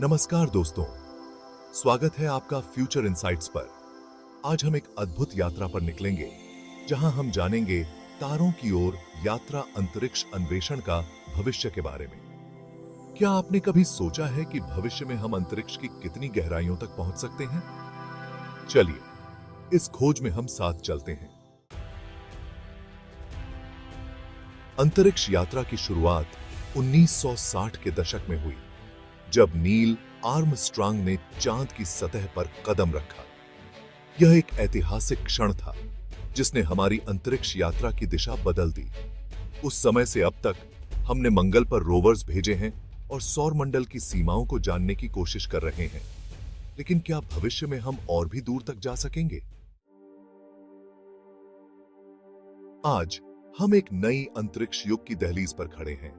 नमस्कार दोस्तों, स्वागत है आपका फ्यूचर इनसाइट्स पर। आज हम एक अद्भुत यात्रा पर निकलेंगे जहां हम जानेंगे तारों की ओर यात्रा अंतरिक्ष अन्वेषण का भविष्य के बारे में। क्या आपने कभी सोचा है कि भविष्य में हम अंतरिक्ष की कितनी गहराइयों तक पहुंच सकते हैं? चलिए इस खोज में हम साथ चलते हैं। अंतरिक्ष यात्रा की शुरुआत 1960 के दशक में हुई, जब नील आर्मस्ट्रांग ने चांद की सतह पर कदम रखा। यह एक ऐतिहासिक क्षण था जिसने हमारी अंतरिक्ष यात्रा की दिशा बदल दी। उस समय से अब तक हमने मंगल पर रोवर्स भेजे हैं और सौरमंडल की सीमाओं को जानने की कोशिश कर रहे हैं। लेकिन क्या भविष्य में हम और भी दूर तक जा सकेंगे? आज हम एक नई अंतरिक्ष युग की दहलीज पर खड़े हैं।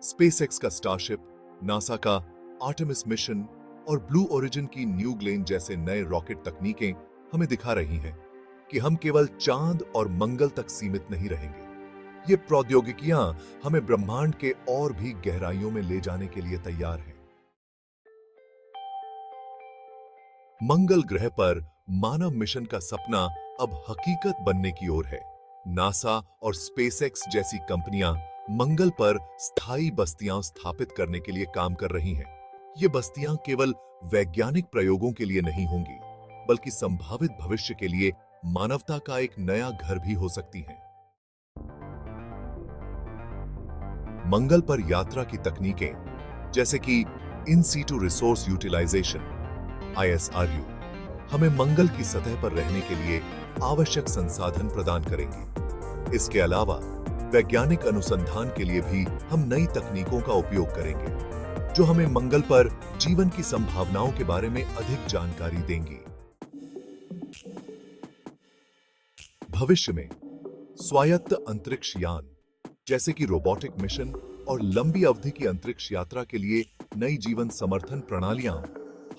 स्पेसएक्स का स्टारशिप, नासा का आर्टेमिस मिशन और ब्लू ओरिजिन की न्यू ग्लेन जैसे नए रॉकेट तकनीकें हमें दिखा रही हैं कि हम केवल चांद और मंगल तक सीमित नहीं रहेंगे। ये प्रौद्योगिकियां हमें ब्रह्मांड के और भी गहराइयों में ले जाने के लिए तैयार हैं। मंगल ग्रह पर मानव मिशन का सपना अब हकीकत बनने की ओर है। नासा और स्पेसएक्स जैसी कंपनियां मंगल पर स्थायी बस्तियां स्थापित करने के लिए काम कर रही हैं। ये बस्तियां केवल वैज्ञानिक प्रयोगों के लिए नहीं होंगी, बल्कि संभावित भविष्य के लिए मानवता का एक नया घर भी हो सकती हैं। मंगल पर यात्रा की तकनीकें जैसे कि in situ resource utilization (ISRU) हमें मंगल की सतह पर रहने के लिए आवश्यक संसाधन प्रदान करेंगी। इसके अलावा वैज्ञानिक अनुसंधान के लिए भी हम नई तकनीकों का उपयोग करेंगे, जो हमें मंगल पर जीवन की संभावनाओं के बारे में अधिक जानकारी देंगी। भविष्य में स्वायत्त अंतरिक्ष यान जैसे कि रोबोटिक मिशन और लंबी अवधि की अंतरिक्ष यात्रा के लिए नई जीवन समर्थन प्रणालियां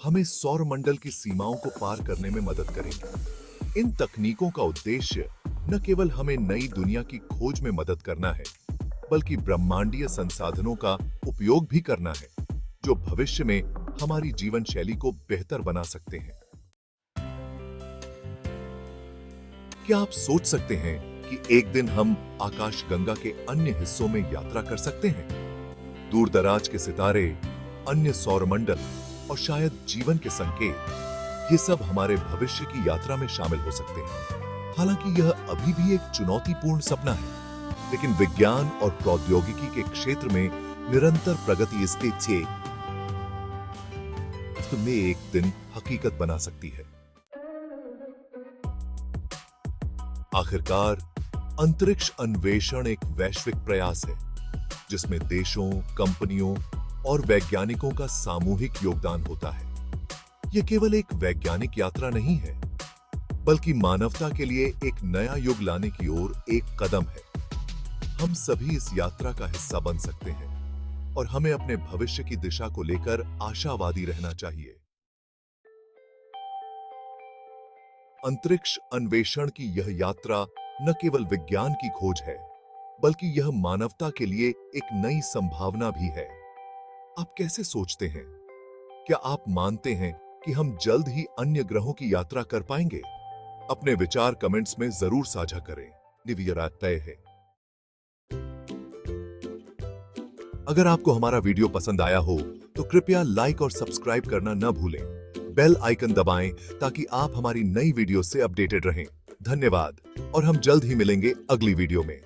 हमें सौरमंडल की सीमाओं को पार करने में मदद करेंगी। इन तकनीकों का उद्देश्य न केवल हमें नई दुनिया की खोज में मदद करना है, बल्कि ब्रह्मांडीय संसाधनों का उपयोग भी करना है, जो भविष्य में हमारी जीवन शैली को बेहतर बना सकते हैं। क्या आप सोच सकते हैं कि एक दिन हम आकाशगंगा के अन्य हिस्सों में यात्रा कर सकते हैं? दूर दराज के सितारे, अन्य सौरमंडल और शायद जीवन के संकेत, ये सब हमारे भविष्य की यात्रा में शामिल हो सकते हैं। हालांकि यह अभी भी एक चुनौतीपूर्ण सपना है, लेकिन विज्ञान और प्रौद्योगिकी के क्षेत्र में निरंतर प्रगति इसके में एक दिन हकीकत बना सकती है। आखिरकार, अंतरिक्ष अन्वेषण एक वैश्विक प्रयास है, जिसमें देशों, कंपनियों और वैज्ञानिकों का सामूहिक योगदान होता है। यह केवल एक वैज्ञानिक यात्रा नहीं है, बल्कि मानवता के लिए एक नया युग लाने की ओर एक कदम है। हम सभी इस यात्रा का हिस्सा बन सकते हैं और हमें अपने भविष्य की दिशा को लेकर आशावादी रहना चाहिए। अंतरिक्ष अन्वेषण की यह यात्रा न केवल विज्ञान की खोज है, बल्कि यह मानवता के लिए एक नई संभावना भी है। आप कैसे सोचते हैं? क्या आप मानते हैं कि हम जल्द ही अन्य ग्रहों की यात्रा कर पाएंगे? अपने विचार कमेंट्स में जरूर साझा करें। निवियरा तय है। अगर आपको हमारा वीडियो पसंद आया हो तो कृपया लाइक और सब्सक्राइब करना न भूलें। बेल आइकन दबाएं ताकि आप हमारी नई वीडियो से अपडेटेड रहें। धन्यवाद और हम जल्द ही मिलेंगे अगली वीडियो में।